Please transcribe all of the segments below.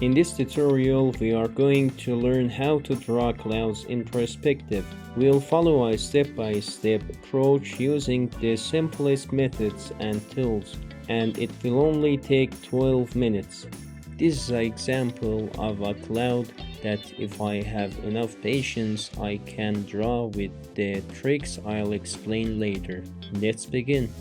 In this tutorial, we are going to learn how to draw clouds in perspective. We'll follow a step-by-step approach using the simplest methods and tools, and it will only take 12 minutes. This is an example of a cloud that if I have enough patience, I can draw with the tricks I'll explain later. Let's begin.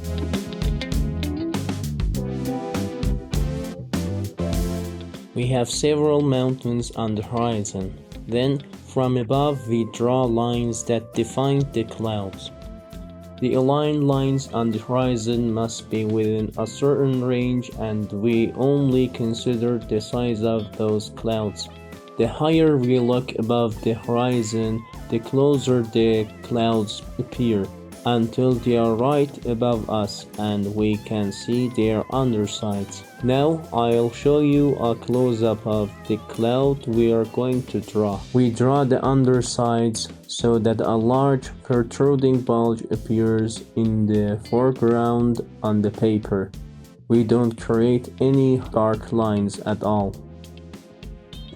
We have several mountains on the horizon. Then, from above, we draw lines that define the clouds. The aligned lines on the horizon must be within a certain range, and we only consider the size of those clouds. The higher we look above the horizon, the closer the clouds appear, until they are right above us and we can see their undersides. Now I'll show you a close-up of the cloud we are going to draw. We draw the undersides so that a large protruding bulge appears in the foreground on the paper. We don't create any dark lines at all.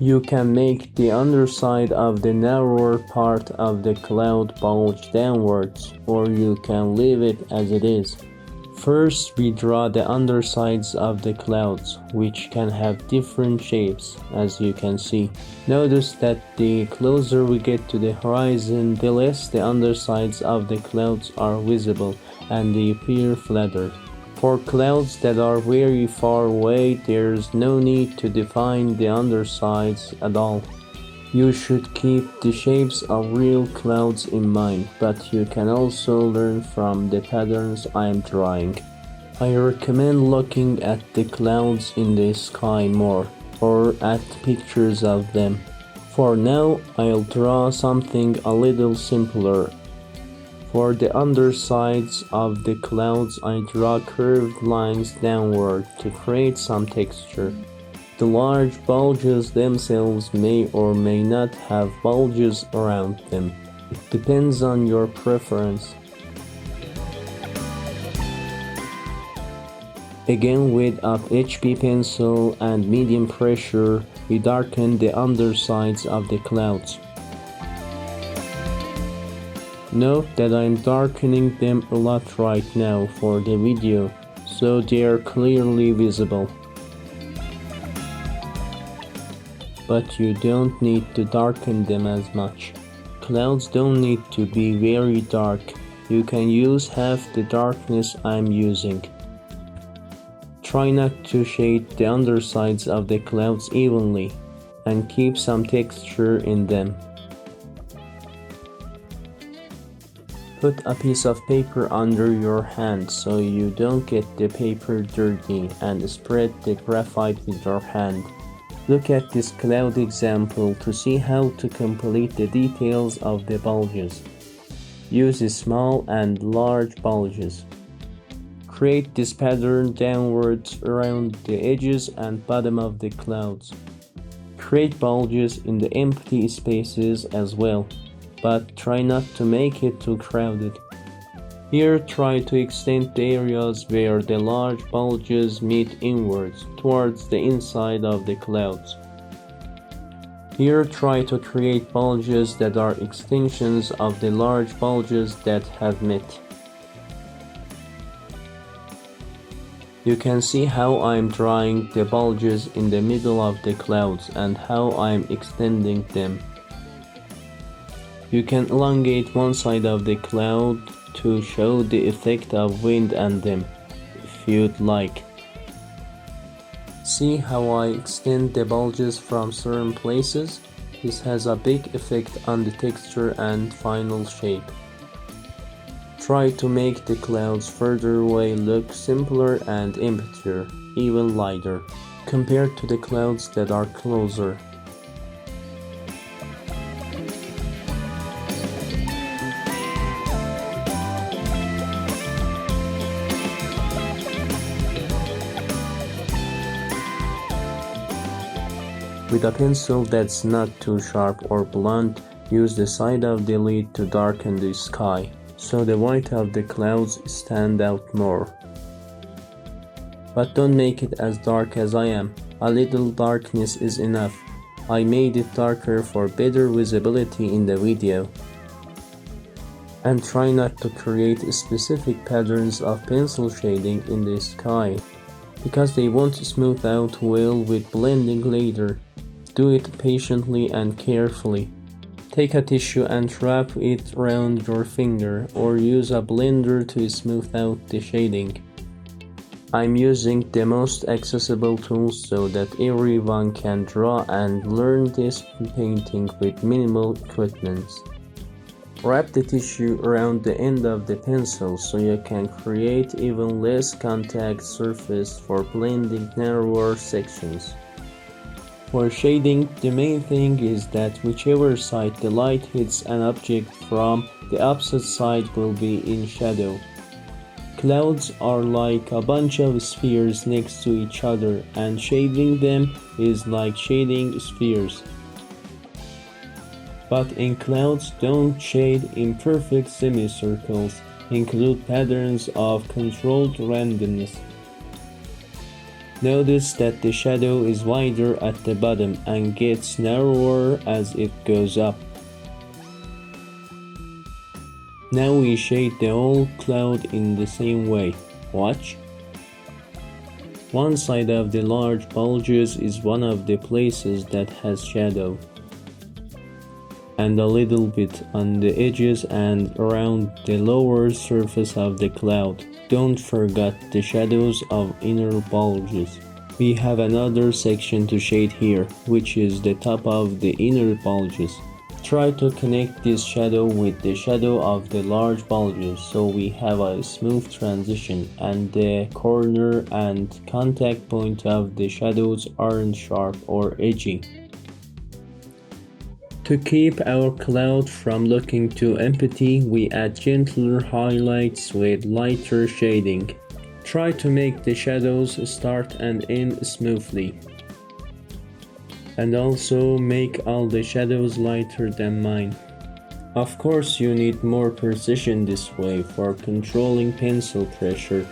You can make the underside of the narrower part of the cloud bulge downwards, or you can leave it as it is. First, we draw the undersides of the clouds, which can have different shapes, as you can see. Notice that the closer we get to the horizon, the less the undersides of the clouds are visible and they appear flattered. For clouds that are very far away, there's no need to define the undersides at all. You should keep the shapes of real clouds in mind, but you can also learn from the patterns I'm drawing. I recommend looking at the clouds in the sky more, or at pictures of them. For now, I'll draw something a little simpler. For the undersides of the clouds, I draw curved lines downward to create some texture. The large bulges themselves may or may not have bulges around them. It depends on your preference. Again, with a HB pencil and medium pressure, we darken the undersides of the clouds. Note that I'm darkening them a lot right now for the video, so they are clearly visible. But you don't need to darken them as much. Clouds don't need to be very dark. You can use half the darkness I'm using. Try not to shade the undersides of the clouds evenly, and keep some texture in them. Put a piece of paper under your hand so you don't get the paper dirty, and spread the graphite with your hand. Look at this cloud example to see how to complete the details of the bulges. Use small and large bulges. Create this pattern downwards around the edges and bottom of the clouds. Create bulges in the empty spaces as well, but try not to make it too crowded. Here, try to extend the areas where the large bulges meet inwards, towards the inside of the clouds. Here, try to create bulges that are extensions of the large bulges that have met. You can see how I'm drawing the bulges in the middle of the clouds and how I'm extending them. You can elongate one side of the cloud to show the effect of wind on them, if you'd like. See how I extend the bulges from certain places? This has a big effect on the texture and final shape. Try to make the clouds further away look simpler and emptier, even lighter, compared to the clouds that are closer. With a pencil that's not too sharp or blunt, use the side of the lid to darken the sky, so the white of the clouds stand out more. But don't make it as dark as I am. A little darkness is enough. I made it darker for better visibility in the video. And try not to create specific patterns of pencil shading in the sky, because they won't smooth out well with blending later. Do it patiently and carefully. Take a tissue and wrap it around your finger or use a blender to smooth out the shading. I'm using the most accessible tools so that everyone can draw and learn this painting with minimal equipment. Wrap the tissue around the end of the pencil so you can create even less contact surface for blending narrower sections. For shading, the main thing is that whichever side the light hits an object from, the opposite side will be in shadow. Clouds are like a bunch of spheres next to each other, and shading them is like shading spheres. But in clouds, don't shade imperfect semicircles, include patterns of controlled randomness. Notice that the shadow is wider at the bottom and gets narrower as it goes up. Now we shade the whole cloud in the same way. Watch. One side of the large bulges is one of the places that has shadow, and a little bit on the edges and around the lower surface of the cloud. Don't forget the shadows of inner bulges. We have another section to shade here, which is the top of the inner bulges. Try to connect this shadow with the shadow of the large bulges so we have a smooth transition and the corner and contact point of the shadows aren't sharp or edgy. To keep our cloud from looking too empty, we add gentler highlights with lighter shading. Try to make the shadows start and end smoothly. And also make all the shadows lighter than mine. Of course, you need more precision this way for controlling pencil pressure.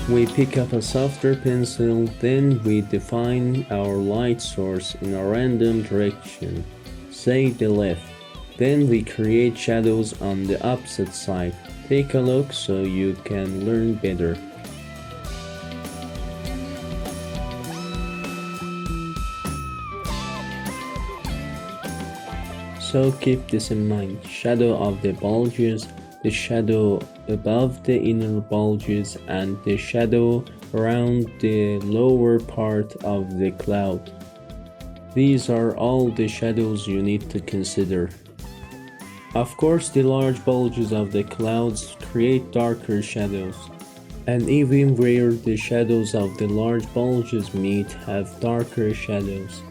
We pick up a softer pencil, then we define our light source in a random direction, say the left. Then we create shadows on the opposite side. Take a look so you can learn better. So keep this in mind: shadow of the bulges, the shadow above the inner bulges, and the shadow around the lower part of the cloud. These are all the shadows you need to consider. Of course, the large bulges of the clouds create darker shadows, and even where the shadows of the large bulges meet have darker shadows.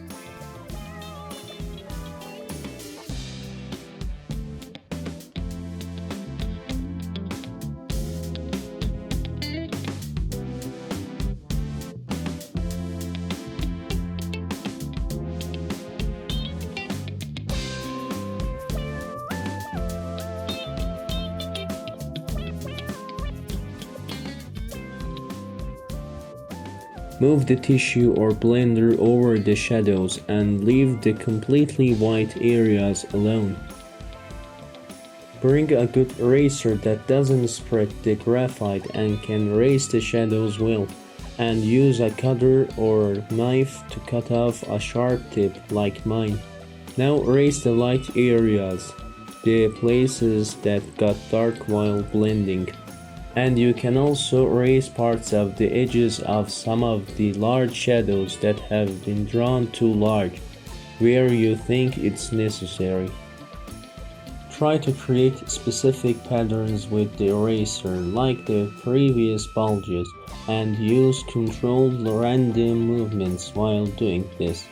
Move the tissue or blender over the shadows and leave the completely white areas alone. Bring a good eraser that doesn't spread the graphite and can erase the shadows well, and use a cutter or knife to cut off a sharp tip like mine. Now erase the light areas, the places that got dark while blending. And you can also erase parts of the edges of some of the large shadows that have been drawn too large, where you think it's necessary. Try to create specific patterns with the eraser, like the previous bulges, and use controlled random movements while doing this.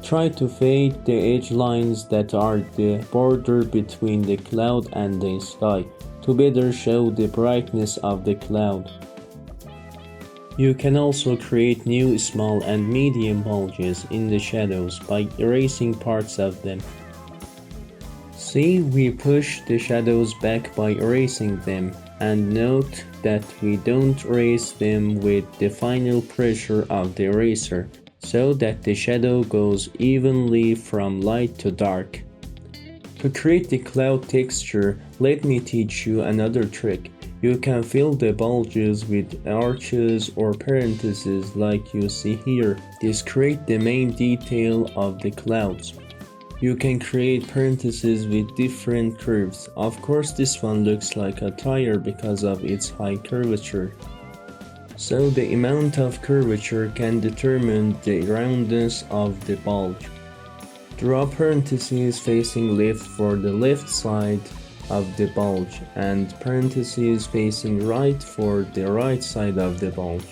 Try to fade the edge lines that are the border between the cloud and the sky, to better show the brightness of the cloud. You can also create new small and medium bulges in the shadows by erasing parts of them. See, we push the shadows back by erasing them, and note that we don't erase them with the final pressure of the eraser, so that the shadow goes evenly from light to dark. To create the cloud texture, let me teach you another trick. You can fill the bulges with arches or parentheses like you see here. This creates the main detail of the clouds. You can create parentheses with different curves. Of course, this one looks like a tire because of its high curvature. So the amount of curvature can determine the roundness of the bulge. Draw parentheses facing left for the left side of the bulge and parentheses facing right for the right side of the bulge.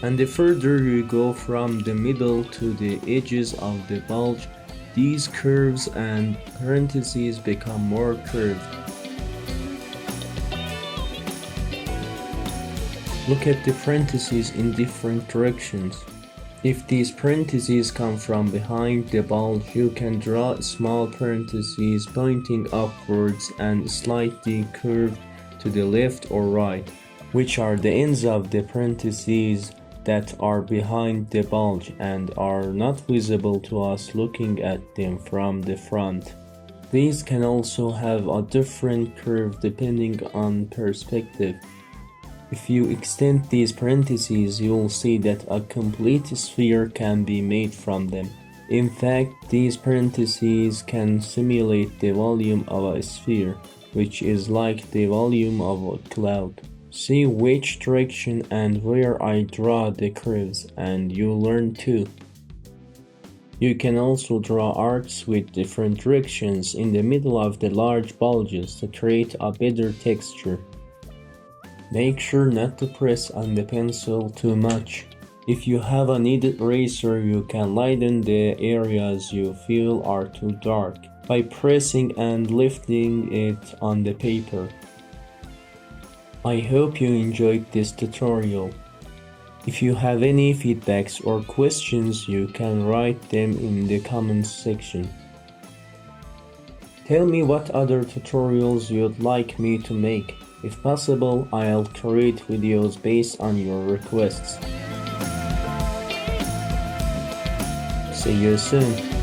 And the further you go from the middle to the edges of the bulge, these curves and parentheses become more curved. Look at the parentheses in different directions. If these parentheses come from behind the bulge, you can draw small parentheses pointing upwards and slightly curved to the left or right, which are the ends of the parentheses that are behind the bulge and are not visible to us looking at them from the front. These can also have a different curve depending on perspective. If you extend these parentheses, you will see that a complete sphere can be made from them. In fact, these parentheses can simulate the volume of a sphere, which is like the volume of a cloud. See which direction and where I draw the curves, and you learn too. You can also draw arcs with different directions in the middle of the large bulges to create a better texture. Make sure not to press on the pencil too much. If you have a kneaded eraser, you can lighten the areas you feel are too dark by pressing and lifting it on the paper. I hope you enjoyed this tutorial. If you have any feedbacks or questions, you can write them in the comments section. Tell me what other tutorials you'd like me to make. If possible, I'll create videos based on your requests. See you soon.